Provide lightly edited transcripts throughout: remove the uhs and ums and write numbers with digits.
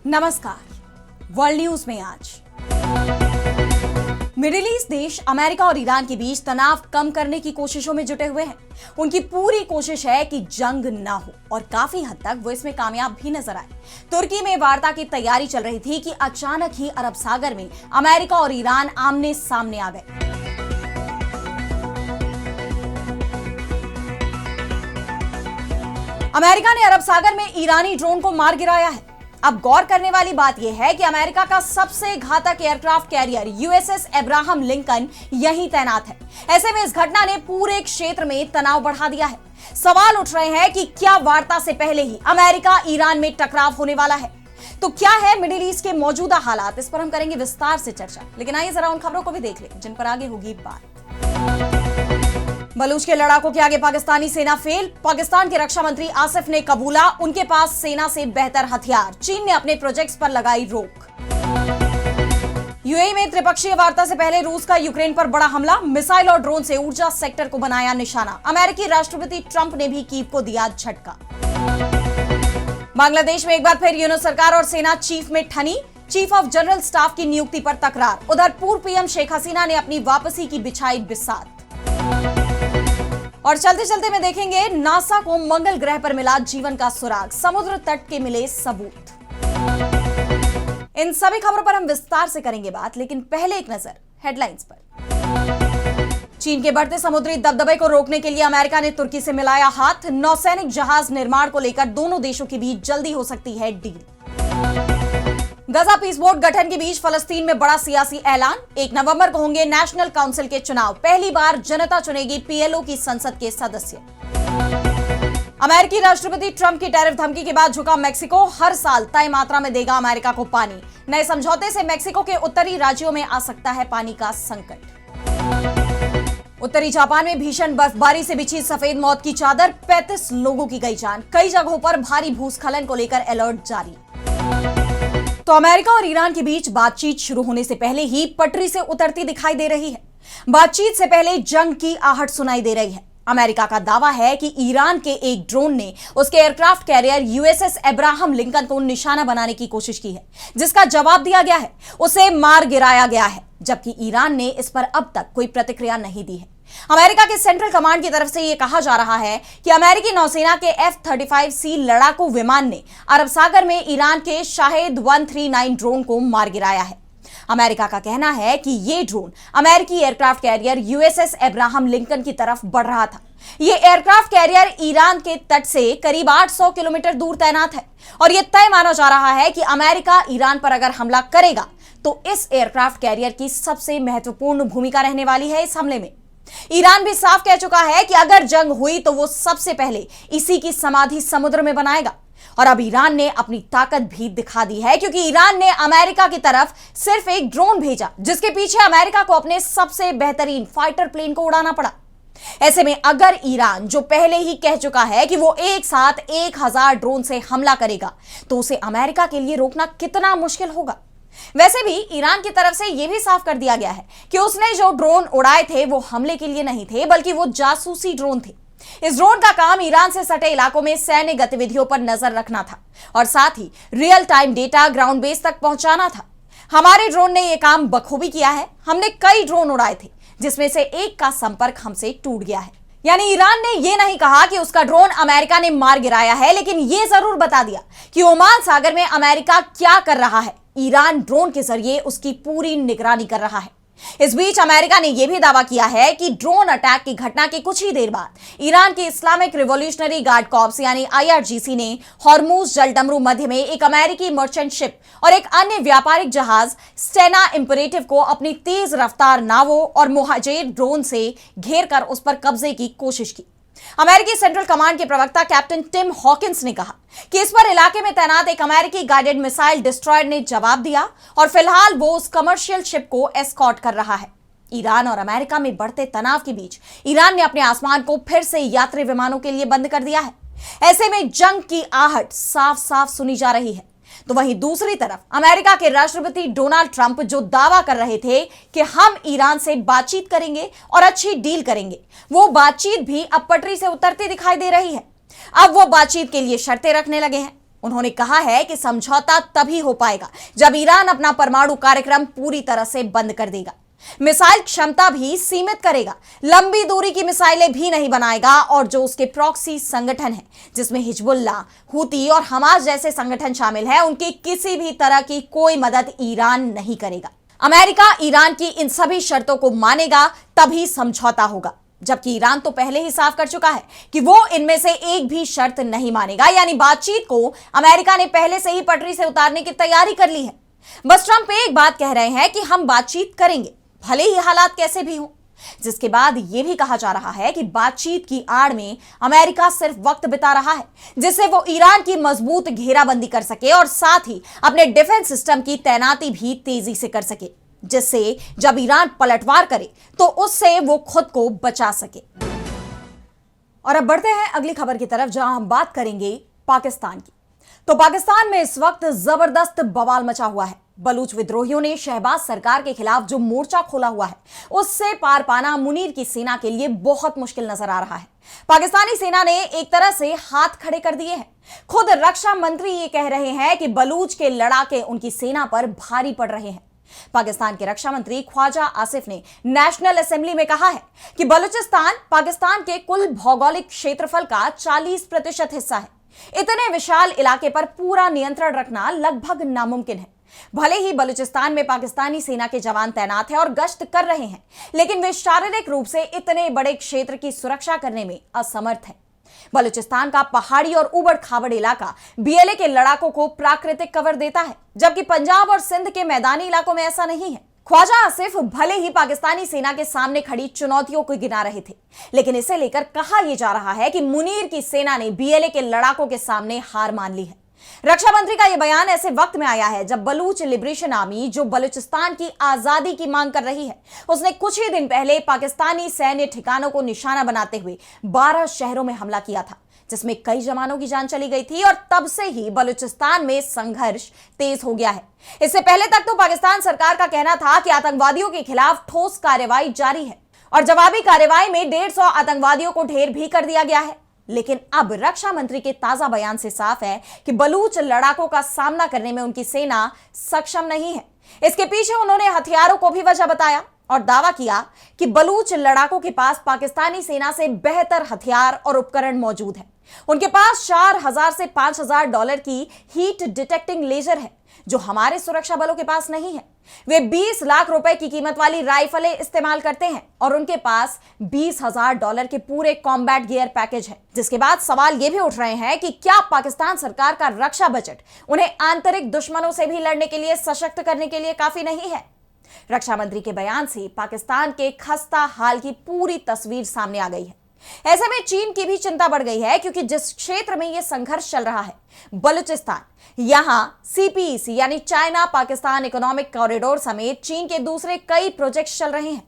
नमस्कार। World news में आज मिडिल ईस्ट देश अमेरिका और ईरान के बीच तनाव कम करने की कोशिशों में जुटे हुए हैं। उनकी पूरी कोशिश है कि जंग ना हो और काफी हद तक वो इसमें कामयाब भी नजर आए। तुर्की में वार्ता की तैयारी चल रही थी कि अचानक ही अरब सागर में अमेरिका और ईरान आमने सामने आ गए। अमेरिका ने अरब सागर में ईरानी ड्रोन को मार गिराया है। अब गौर करने वाली बात यह है कि अमेरिका का सबसे घातक aircraft carrier USS Abraham Lincoln यहीं तैनात है। ऐसे में इस घटना ने पूरे क्षेत्र में तनाव बढ़ा दिया है। सवाल उठ रहे हैं कि क्या वार्ता से पहले ही अमेरिका ईरान में टकराव होने वाला है? तो क्या है मिडिल ईस्ट के मौजूदा हालात, इस पर हम करेंगे विस्तार से चर्चा। लेकिन आइए जरा उन खबरों को भी देख लें जिन पर आगे होगी बात। बलूच के लड़ाकों के आगे पाकिस्तानी सेना फेल। पाकिस्तान के रक्षा मंत्री आसिफ ने कबूला, उनके पास सेना से बेहतर हथियार। चीन ने अपने प्रोजेक्ट्स पर लगाई रोक। यूएई में त्रिपक्षीय वार्ता से पहले रूस का यूक्रेन पर बड़ा हमला। मिसाइल और ड्रोन से ऊर्जा सेक्टर को बनाया निशाना। अमेरिकी राष्ट्रपति ट्रंप ने भी कीव को दिया झटका। बांग्लादेश में एक बार फिर यूनूस सरकार और सेना चीफ में ठनी। चीफ ऑफ जनरल स्टाफ की नियुक्ति पर तकरार। उधर पूर्व पीएम शेख हसीना ने अपनी वापसी की बिछाई बिसात। और चलते चलते में देखेंगे नासा को मंगल ग्रह पर मिला जीवन का सुराग। समुद्र तट के मिले सबूत। इन सभी खबरों पर हम विस्तार से करेंगे बात, लेकिन पहले एक नजर हेडलाइंस पर। चीन के बढ़ते समुद्री दबदबे को रोकने के लिए अमेरिका ने तुर्की से मिलाया हाथ। नौसैनिक जहाज निर्माण को लेकर दोनों देशों के बीच जल्दी हो सकती है डील। गजा पीस बोर्ड गठन के बीच फलस्तीन में बड़ा सियासी ऐलान। 1 नवंबर को होंगे नेशनल काउंसिल के चुनाव। पहली बार जनता चुनेगी पीएलओ की संसद के सदस्य। अमेरिकी राष्ट्रपति ट्रंप की टैरिफ धमकी के बाद झुका मेक्सिको। हर साल तय मात्रा में देगा अमेरिका को पानी। नए समझौते से मेक्सिको के उत्तरी राज्यों में आ सकता है पानी का संकट। उत्तरी जापान में भीषण बर्फबारी से बिछी सफेद मौत की चादर। 35 लोगों की गई जान। कई जगहों पर भारी भूस्खलन को लेकर अलर्ट जारी। तो अमेरिका और ईरान के बीच बातचीत शुरू होने से पहले ही पटरी से उतरती दिखाई दे रही है। बातचीत से पहले जंग की आहट सुनाई दे रही है। अमेरिका का दावा है कि ईरान के एक ड्रोन ने उसके aircraft carrier USS Abraham Lincoln को निशाना बनाने की कोशिश की है, जिसका जवाब दिया गया है। उसे मार गिराया गया है, जबकि ईरान ने इस पर अब तक कोई प्रतिक्रिया नहीं दी है। अमेरिका के सेंट्रल कमांड की तरफ से यह कहा जा रहा है कि अमेरिकी नौसेना के F-35C लड़ाकू विमान ने अरब सागर में ईरान के शाहेद 139 ड्रोन को मार गिराया है। अमेरिका का कहना है कि यह ड्रोन अमेरिकी aircraft carrier USS Abraham Lincoln की तरफ बढ़ रहा था। यह एयरक्राफ्ट कैरियर ईरान के तट से करीब 800 किलोमीटर दूर तैनात है और यह तय माना जा रहा है कि अमेरिका ईरान पर अगर हमला करेगा तो इस एयरक्राफ्ट कैरियर की सबसे महत्वपूर्ण भूमिका रहने वाली है इस हमले में। ईरान भी साफ कह चुका है कि अगर जंग हुई तो वो सबसे पहले इसी की समाधि समुद्र में बनाएगा। और अब ईरान ने अपनी ताकत भी दिखा दी है, क्योंकि ईरान ने अमेरिका की तरफ सिर्फ एक ड्रोन भेजा, जिसके पीछे अमेरिका को अपने सबसे बेहतरीन फाइटर प्लेन को उड़ाना पड़ा। ऐसे में अगर ईरान, जो पहले ही कह चुका है कि वो एक साथ 1000 ड्रोन से हमला करेगा, तो उसे अमेरिका के लिए रोकना कितना मुश्किल होगा। वैसे भी ईरान की तरफ से यह भी साफ कर दिया गया है कि उसने जो ड्रोन उड़ाए थे वो हमले के लिए नहीं थे, बल्कि वो जासूसी ड्रोन थे। इस ड्रोन का काम ईरान से सटे इलाकों में सैन्य गतिविधियों पर नजर रखना था और साथ ही real time data ground base तक पहुंचाना था। हमारे ड्रोन ने यह काम बखूबी किया है। हमने कई ड्रोन उड़ाए थे, जिसमें से एक का संपर्क हमसे टूट गया है। यानी ईरान ने यह नहीं कहा कि उसका ड्रोन अमेरिका ने मार गिराया है, लेकिन यह जरूर बता दिया कि ओमान सागर में अमेरिका क्या कर रहा है। ईरान ड्रोन के जरिए उसकी पूरी निगरानी कर रहा है। इस बीच अमेरिका ने यह भी दावा किया है कि ड्रोन अटैक की घटना के कुछ ही देर बाद ईरान की इस्लामिक रिवॉल्यूशनरी गार्ड कॉर्प्स यानी IRGC ने हॉर्मूज जलडमरू मध्य में एक अमेरिकी मर्चेंट शिप और एक अन्य व्यापारिक जहाज स्टेना इंपरेटिव को अपनी तेज रफ्तार नावों और मुहाजिर ड्रोन से घेर कर उस पर कब्जे की कोशिश की। अमेरिकी सेंट्रल कमांड के प्रवक्ता कैप्टन टिम हॉकिंस ने कहा कि इस पर इलाके में तैनात एक अमेरिकी गाइडेड मिसाइल डिस्ट्रॉयर ने जवाब दिया और फिलहाल वो उस कमर्शियल शिप को एस्कॉर्ट कर रहा है। ईरान और अमेरिका में बढ़ते तनाव के बीच ईरान ने अपने आसमान को फिर से यात्री विमानों के लिए बंद कर दिया है। ऐसे में जंग की आहट साफ साफ सुनी जा रही है। तो वहीं दूसरी तरफ अमेरिका के राष्ट्रपति डोनाल्ड ट्रंप जो दावा कर रहे थे कि हम ईरान से बातचीत करेंगे और अच्छी डील करेंगे, वो बातचीत भी अब पटरी से उतरती दिखाई दे रही है। अब वो बातचीत के लिए शर्तें रखने लगे हैं। उन्होंने कहा है कि समझौता तभी हो पाएगा जब ईरान अपना परमाणु कार्यक्रम पूरी तरह से बंद कर देगा, मिसाइल क्षमता भी सीमित करेगा, लंबी दूरी की मिसाइलें भी नहीं बनाएगा और जो उसके प्रॉक्सी संगठन हैं, जिसमें हिजबुल्लाह, हूती और हमास जैसे संगठन शामिल हैं, उनकी किसी भी तरह की कोई मदद ईरान नहीं करेगा। अमेरिका ईरान की इन सभी शर्तों को मानेगा तभी समझौता होगा, जबकि ईरान तो पहले ही साफ कर चुका है कि वो इनमें से एक भी शर्त नहीं मानेगा। यानी बातचीत को अमेरिका ने पहले से ही पटरी से उतारने की तैयारी कर ली है। बस ट्रंप एक बात कह रहे हैं कि हम बातचीत करेंगे, भले ही हालात कैसे भी हों, जिसके बाद यह भी कहा जा रहा है कि बातचीत की आड़ में अमेरिका सिर्फ वक्त बिता रहा है, जिससे वो ईरान की मजबूत घेराबंदी कर सके और साथ ही अपने डिफेंस सिस्टम की तैनाती भी तेजी से कर सके, जिससे जब ईरान पलटवार करे तो उससे वो खुद को बचा सके। और अब बढ़ते हैं अगली खबर की तरफ, जहां हम बात करेंगे पाकिस्तान की। तो पाकिस्तान में इस वक्त जबरदस्त बवाल मचा हुआ है। बलूच विद्रोहियों ने शहबाज सरकार के खिलाफ जो मोर्चा खोला हुआ है, उससे पार पाना मुनीर की सेना के लिए बहुत मुश्किल नजर आ रहा है। पाकिस्तानी सेना ने एक तरह से हाथ खड़े कर दिए हैं। खुद रक्षा मंत्री ये कह रहे हैं कि बलूच के लड़ाके उनकी सेना पर भारी पड़ रहे हैं। पाकिस्तान के रक्षा मंत्री ख्वाजा आसिफ ने नेशनल असेंबली में कहा है कि बलूचिस्तान पाकिस्तान के कुल भौगोलिक क्षेत्रफल का 40% हिस्सा है। इतने विशाल इलाके पर पूरा नियंत्रण रखना लगभग नामुमकिन है। भले ही बलूचिस्तान में पाकिस्तानी सेना के जवान तैनात हैं और गश्त कर रहे हैं, लेकिन वे शारीरिक रूप से इतने बड़े क्षेत्र की सुरक्षा करने में असमर्थ हैं। बलूचिस्तान का पहाड़ी और उबड़ खाबड़ इलाका बीएलए के लड़ाकों को प्राकृतिक कवर देता है, जबकि पंजाब और सिंध के मैदानी इलाकों में ऐसा नहीं है। ख्वाजा आसिफ भले ही पाकिस्तानी सेना के सामने खड़ी चुनौतियों को गिना रहे थे, लेकिन इसे लेकर कहा यह जा रहा है कि मुनीर की सेना ने बीएलए के लड़ाकों के सामने हार मान ली है। रक्षा मंत्री का यह बयान ऐसे वक्त में आया है जब बलूच लिबरेशन आर्मी, जो बलूचिस्तान की आजादी की मांग कर रही है, उसने कुछ ही दिन पहले पाकिस्तानी सैन्य ठिकानों को निशाना बनाते हुए 12 शहरों में हमला किया था, जिसमें कई जवानों की जान चली गई थी और तब से ही बलूचिस्तान में संघर्ष तेज हो गया है। इससे पहले तक तो पाकिस्तान सरकार का कहना था कि आतंकवादियों के खिलाफ ठोस कार्रवाई जारी है और जवाबी कार्रवाई में 150 आतंकवादियों को ढेर भी कर दिया गया है। लेकिन अब रक्षा मंत्री के ताजा बयान से साफ है कि बलूच लड़ाकों का सामना करने में उनकी सेना सक्षम नहीं है। इसके पीछे उन्होंने हथियारों को भी वजह बताया और दावा किया कि बलूच लड़ाकों के पास पाकिस्तानी सेना से बेहतर हथियार और उपकरण मौजूद हैं। उनके पास $4000 से $5000 की हीट डिटेक्टिंग लेजर है, जो हमारे सुरक्षा बलों के पास नहीं है। वे 20 लाख रुपए की कीमत वाली राइफलें इस्तेमाल करते हैं और उनके पास $20000 के पूरे कॉम्बैट गियर पैकेज है। जिसके बाद सवाल ये भी उठ रहे हैं कि क्या पाकिस्तान सरकार का रक्षा बजट उन्हें आंतरिक दुश्मनों से भी लड़ने के लिए सशक्त करने के लिए काफी नहीं है। रक्षा मंत्री के बयान से पाकिस्तान के खस्ता हाल की पूरी तस्वीर सामने आ गई है। ऐसे में चीन की भी चिंता बढ़ गई है, क्योंकि जिस क्षेत्र में यह संघर्ष चल रहा है, बलूचिस्तान, यहां सीपीईसी यानी चाइना पाकिस्तान इकोनॉमिक कॉरिडोर समेत चीन के दूसरे कई प्रोजेक्ट्स चल रहे हैं।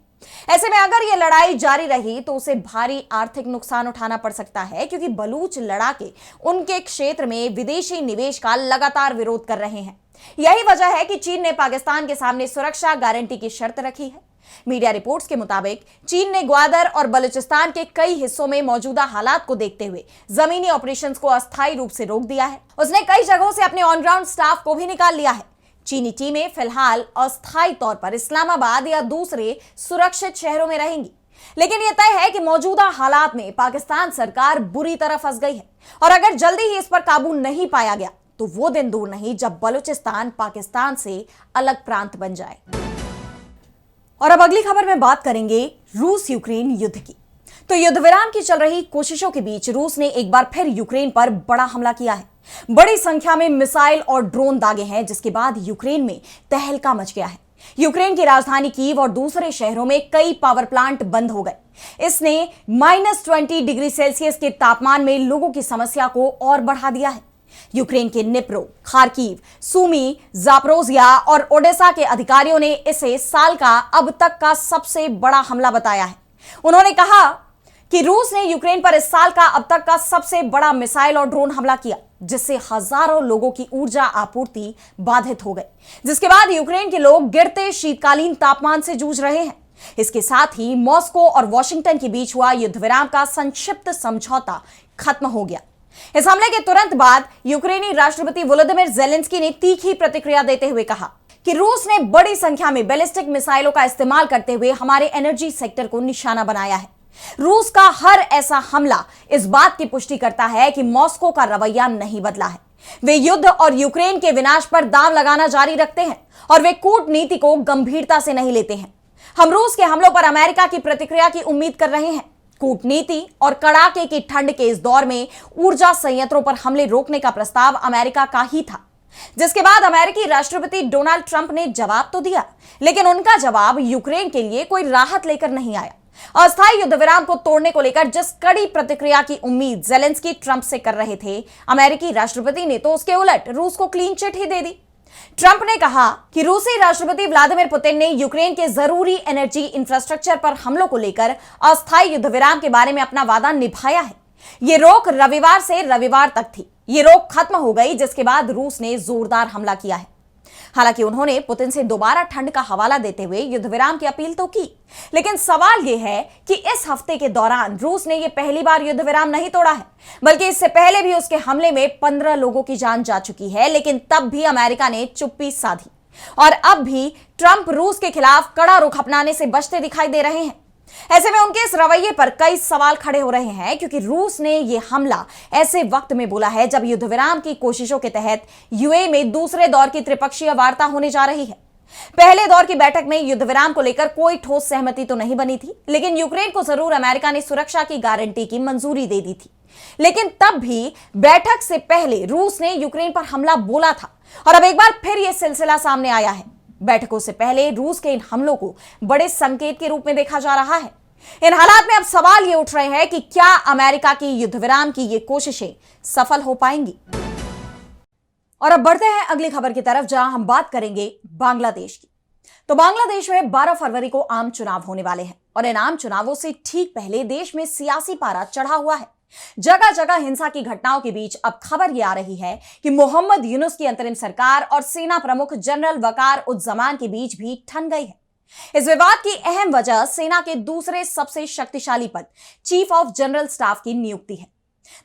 ऐसे में अगर यह लड़ाई जारी रही तो उसे भारी आर्थिक नुकसान उठाना पड़ सकता है, क्योंकि बलूच लड़ाके उनके क्षेत्र में विदेशी निवेश का लगातार विरोध कर रहे हैं। यही वजह है कि चीन ने पाकिस्तान के सामने सुरक्षा गारंटी की शर्त रखी है। मीडिया रिपोर्ट्स के मुताबिक चीन ने ग्वादर और बलूचिस्तान के कई हिस्सों में मौजूदा हालात को देखते हुए जमीनी ऑपरेशंस को अस्थायी रूप से रोक दिया है। उसने कई जगहों से अपने ऑन ग्राउंड स्टाफ को भी निकाल लिया है। चीनी टीमें फिलहाल अस्थायी तौर पर इस्लामाबाद या दूसरे सुरक्षित शहरों में रहेंगी, लेकिन यह तय है कि मौजूदा हालात में पाकिस्तान सरकार बुरी तरह फंस गई है और अगर जल्दी ही इस पर काबू नहीं पाया गया तो वो दिन दूर नहीं जब बलूचिस्तान पाकिस्तान से अलग प्रांत बन जाए। और अब अगली खबर में बात करेंगे रूस यूक्रेन युद्ध की। तो युद्ध विराम की चल रही कोशिशों के बीच रूस ने एक बार फिर यूक्रेन पर बड़ा हमला किया है। बड़ी संख्या में मिसाइल और ड्रोन दागे हैं, जिसके बाद यूक्रेन में तहलका मच गया है। यूक्रेन की राजधानी कीव और दूसरे शहरों में कई पावर प्लांट बंद हो गए। इसने -20 डिग्री सेल्सियस के तापमान में लोगों की समस्या को और बढ़ा दिया है। यूक्रेन के निप्रो, खार्किव, सूमी, जापोरोजिया और ओडेसा के अधिकारियों ने इसे साल का अब तक का सबसे बड़ा हमला बताया है। उन्होंने कहा कि रूस ने यूक्रेन पर इस साल का अब तक का सबसे बड़ा मिसाइल और ड्रोन हमला किया, जिससे हजारों लोगों की ऊर्जा आपूर्ति बाधित हो गई, जिसके बाद यूक्रेन के लोग गिरते शीतकालीन तापमान से जूझ रहे हैं। इसके साथ ही मॉस्को और वॉशिंगटन के बीच हुआ युद्ध विराम का संक्षिप्त समझौता खत्म हो गया। इस हमले के तुरंत बाद यूक्रेनी राष्ट्रपति वोलोदिमीर ज़ेलेंस्की ने तीखी प्रतिक्रिया देते हुए कहा कि रूस ने बड़ी संख्या में बैलिस्टिक मिसाइलों का इस्तेमाल करते हुए हमारे एनर्जी सेक्टर को निशाना बनाया है। रूस का हर ऐसा हमला इस बात की पुष्टि करता है कि मॉस्को का रवैया नहीं बदला है। वे युद्ध और यूक्रेन के विनाश पर दांव लगाना जारी रखते हैं और वे कूटनीति को गंभीरता से नहीं लेते हैं। हम रूस के हमलों पर अमेरिका की प्रतिक्रिया की उम्मीद कर रहे हैं। कूटनीति और कड़ाके की ठंड के इस दौर में ऊर्जा संयंत्रों पर हमले रोकने का प्रस्ताव अमेरिका का ही था, जिसके बाद अमेरिकी राष्ट्रपति डोनाल्ड ट्रंप ने जवाब तो दिया, लेकिन उनका जवाब यूक्रेन के लिए कोई राहत लेकर नहीं आया। अस्थायी युद्ध विराम को तोड़ने को लेकर जिस कड़ी प्रतिक्रिया की उम्मीद ज़ेलेंस्की ट्रंप से कर रहे थे, अमेरिकी राष्ट्रपति ने तो उसके उलट रूस को क्लीन चिट ही दे दी। ट्रंप ने कहा कि रूसी राष्ट्रपति व्लादिमीर पुतिन ने यूक्रेन के जरूरी एनर्जी इंफ्रास्ट्रक्चर पर हमलों को लेकर अस्थायी युद्ध विराम के बारे में अपना वादा निभाया है। ये रोक रविवार से रविवार तक थी। ये रोक खत्म हो गई, जिसके बाद रूस ने जोरदार हमला किया है। हालांकि उन्होंने पुतिन से दोबारा ठंड का हवाला देते हुए युद्ध विराम की अपील तो की, लेकिन सवाल यह है कि इस हफ्ते के दौरान रूस ने यह पहली बार युद्ध विराम नहीं तोड़ा है, बल्कि इससे पहले भी उसके हमले में 15 लोगों की जान जा चुकी है। लेकिन तब भी अमेरिका ने चुप्पी साधी और अब भी ट्रंप रूस के खिलाफ कड़ा रुख अपनाने से बचते दिखाई दे रहे हैं। ऐसे में उनके इस रवैये पर कई सवाल खड़े हो रहे हैं, क्योंकि रूस ने यह हमला ऐसे वक्त में बोला है जब युद्ध विराम की कोशिशों के तहत यूएई में दूसरे दौर की त्रिपक्षीय वार्ता होने जा रही है। पहले दौर की बैठक में युद्ध विराम को लेकर कोई ठोस सहमति तो नहीं बनी थी, लेकिन यूक्रेन को जरूर अमेरिका ने सुरक्षा की गारंटी की मंजूरी दे दी थी। लेकिन तब भी बैठक से पहले रूस ने यूक्रेन पर हमला बोला था और अब एक बार फिर यह सिलसिला सामने आया है। बैठकों से पहले रूस के इन हमलों को बड़े संकेत के रूप में देखा जा रहा है। इन हालात में अब सवाल ये उठ रहे हैं कि क्या अमेरिका की युद्ध विराम की ये कोशिशें सफल हो पाएंगी। और अब बढ़ते हैं अगली खबर की तरफ, जहां हम बात करेंगे बांग्लादेश की। तो बांग्लादेश में 12 फरवरी को आम चुनाव होने वाले हैं और इन आम चुनावों से ठीक पहले देश में सियासी पारा चढ़ा हुआ है। जगह जगह हिंसा की घटनाओं के बीच अब खबर यह आ रही है कि मोहम्मद यूनुस की अंतरिम सरकार और सेना प्रमुख जनरल वकार उज़्ज़मान के बीच भी ठन गई है। इस विवाद की अहम वजह सेना के दूसरे सबसे शक्तिशाली पद चीफ ऑफ जनरल स्टाफ की नियुक्ति है।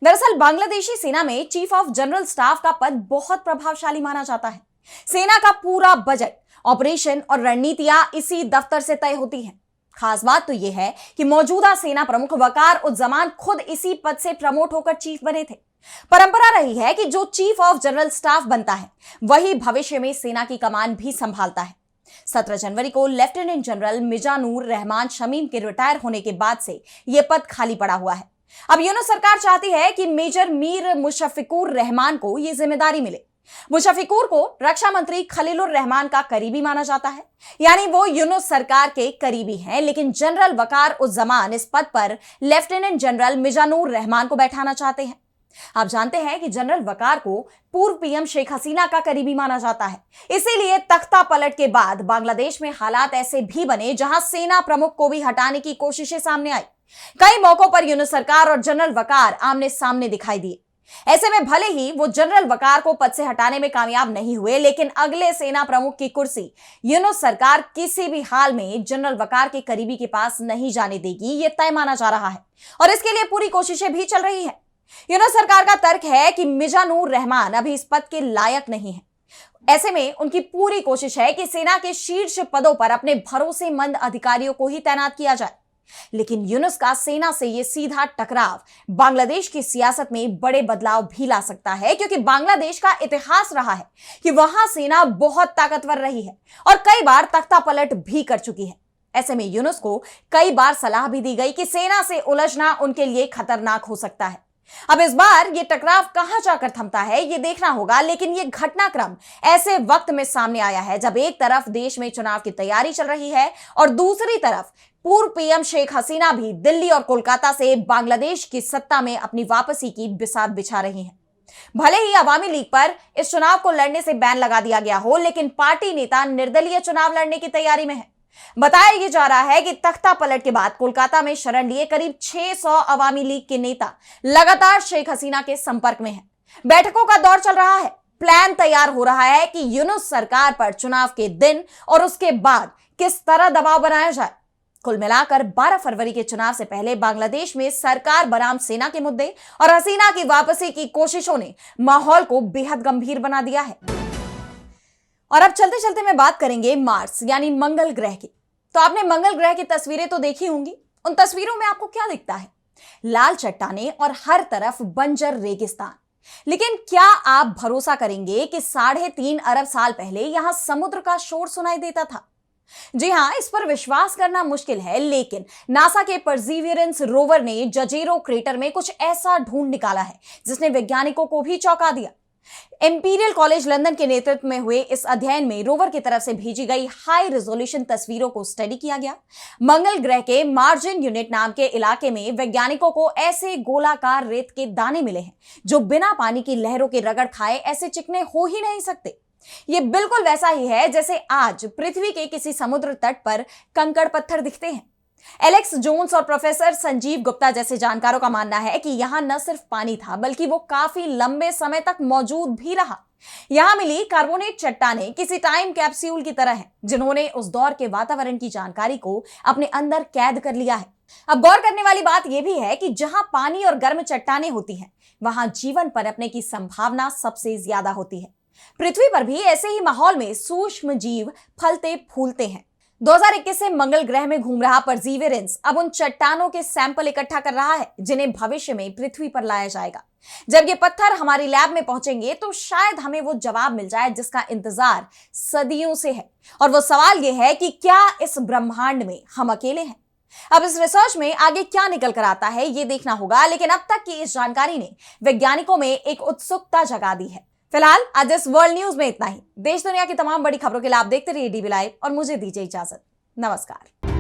दरअसल बांग्लादेशी सेना में चीफ ऑफ जनरल स्टाफ का पद बहुत प्रभावशाली माना जाता है। सेना का पूरा बजट, ऑपरेशन और रणनीतियां इसी दफ्तर से तय होती हैं। खास बात तो यह है कि मौजूदा सेना प्रमुख वकार उज़्ज़मान खुद इसी पद से प्रमोट होकर चीफ बने थे। परंपरा रही है कि जो चीफ ऑफ जनरल स्टाफ बनता है वही भविष्य में सेना की कमान भी संभालता है। 17 जनवरी को लेफ्टिनेंट जनरल मिजानुर रहमान शमीम के रिटायर होने के बाद से यह पद खाली पड़ा हुआ है। अब यूनुस सरकार चाहती है कि मेजर मीर मुशफ़िकुर रहमान को यह जिम्मेदारी मिले। मुशफ़िकुर को रक्षा मंत्री खलीलुर रहमान का करीबी माना जाता है, यानी वो यूनुस सरकार के करीबी हैं। लेकिन जनरल वकार उज़्ज़मान इस पद पर लेफ्टिनेंट जनरल मिजानुर रहमान को बैठाना चाहते हैं। आप जानते हैं कि जनरल वकार को पूर्व पीएम शेख हसीना का करीबी माना जाता है। इसीलिए तख्ता पलट के बाद बांग्लादेश में हालात ऐसे भी बने जहां सेना प्रमुख को भी हटाने की कोशिशें सामने आई। कई मौकों पर यूनुस सरकार और जनरल वकार आमने सामने दिखाई दिए। ऐसे में भले ही वो जनरल वकार को पद से हटाने में कामयाब नहीं हुए, लेकिन अगले सेना प्रमुख की कुर्सी यूनुस सरकार किसी भी हाल में जनरल वकार के करीबी के पास नहीं जाने देगी, ये तय माना जा रहा है और इसके लिए पूरी कोशिशें भी चल रही है। यूनुस सरकार का तर्क है कि मिजानुर रहमान अभी इस पद के लायक नहीं है। ऐसे में उनकी पूरी कोशिश है कि सेना के शीर्ष पदों पर अपने भरोसेमंद अधिकारियों को ही तैनात किया जाए। लेकिन यूनुस का सेना से यह सीधा टकराव बांग्लादेश की सियासत में बड़े बदलाव भी ला सकता है, क्योंकि बांग्लादेश का इतिहास रहा है कि वहां सेना बहुत ताकतवर रही है और कई बार तख्ता पलट भी कर चुकी है। ऐसे में यूनुस को कई बार सलाह भी दी गई कि सेना से उलझना उनके लिए खतरनाक हो सकता है। अब इस बार ये टकराव कहां जाकर थमता है ये देखना होगा, लेकिन ये घटनाक्रम ऐसे वक्त में सामने आया है जब एक तरफ देश में चुनाव की तैयारी चल रही है और दूसरी तरफ पूर्व पीएम शेख हसीना भी दिल्ली और कोलकाता से बांग्लादेश की सत्ता में अपनी वापसी की बिसात बिछा रही हैं। भले ही अवामी लीग पर इस चुनाव को लड़ने से बैन लगा दिया गया हो, लेकिन पार्टी नेता निर्दलीय चुनाव लड़ने की तैयारी में है। बताया यह जा रहा है कि तख्ता पलट के बाद कोलकाता में शरण लिए करीब 600 अवामी लीग के नेता लगातार शेख हसीना के संपर्क में हैं। बैठकों का दौर चल रहा है। प्लान तैयार हो रहा है कि यूनुस सरकार पर चुनाव के दिन और उसके बाद किस तरह दबाव बनाया जाए। कुल मिलाकर 12 फरवरी के चुनाव से पहले बांग्लादेश में सरकार बनाम सेना के मुद्दे और हसीना की वापसी की कोशिशों ने माहौल को बेहद गंभीर बना दिया है। और अब चलते चलते मैं बात करेंगे मार्स यानी मंगल ग्रह की। तो आपने मंगल ग्रह की तस्वीरें तो देखी होंगी। उन तस्वीरों में आपको क्या दिखता है? लाल चट्टानें और हर तरफ बंजर रेगिस्तान। लेकिन क्या आप भरोसा करेंगे कि 3.5 अरब साल पहले यहां समुद्र का शोर सुनाई देता था? जी हां, इस पर विश्वास करना मुश्किल है, लेकिन नासा के परसीवियरेंस रोवर ने जजेरो क्रेटर में कुछ ऐसा ढूंढ निकाला है जिसने वैज्ञानिकों को भी चौंका दिया। इंपीरियल कॉलेज लंदन के नेतृत्व में हुए इस अध्ययन में रोवर की तरफ से भेजी गई हाई रेजोल्यूशन तस्वीरों को स्टडी किया गया। मंगल ग्रह के मार्जिन यूनिट नाम के इलाके में वैज्ञानिकों को ऐसे गोलाकार रेत के दाने मिले हैं जो बिना पानी की लहरों के रगड़ खाए ऐसे चिकने हो ही नहीं सकते। यह बिल्कुल वैसा ही है जैसे आज पृथ्वी के किसी समुद्र तट पर कंकड़ पत्थर दिखते हैं। एलेक्स जोन्स और प्रोफेसर संजीव गुप्ता जैसे जानकारों का मानना है कि यहां न सिर्फ पानी था बल्कि वो काफी लंबे समय तक मौजूद भी रहा। यहां मिली कार्बोनेट चट्टानें किसी टाइम कैप्सूल की तरह हैं, जिन्होंने उस दौर के वातावरण की जानकारी को अपने अंदर कैद कर लिया है। अब गौर करने वाली बात यह भी है कि जहां पानी और गर्म चट्टानें होती हैं, वहां जीवन पनपने की संभावना सबसे ज्यादा होती है। पृथ्वी पर भी ऐसे ही माहौल में सूक्ष्म जीव फलते फूलते हैं। 2021 से मंगल ग्रह में घूम रहा परसीवियरेंस अब उन चट्टानों के सैंपल इकट्ठा कर रहा है जिन्हें भविष्य में पृथ्वी पर लाया जाएगा। जब ये पत्थर हमारी लैब में पहुंचेंगे तो शायद हमें वो जवाब मिल जाए जिसका इंतजार सदियों से है। और वो सवाल ये है कि क्या इस ब्रह्मांड में हम अकेले हैं? अब इस रिसर्च में आगे क्या निकल कर आता है ये देखना होगा, लेकिन अब तक की इस जानकारी ने वैज्ञानिकों में एक उत्सुकता जगा दी है। फिलहाल आज इस वर्ल्ड न्यूज में इतना ही। देश दुनिया की तमाम बड़ी खबरों के लिए आप देखते रहिए डीबी लाइव और मुझे दीजिए इजाजत। नमस्कार।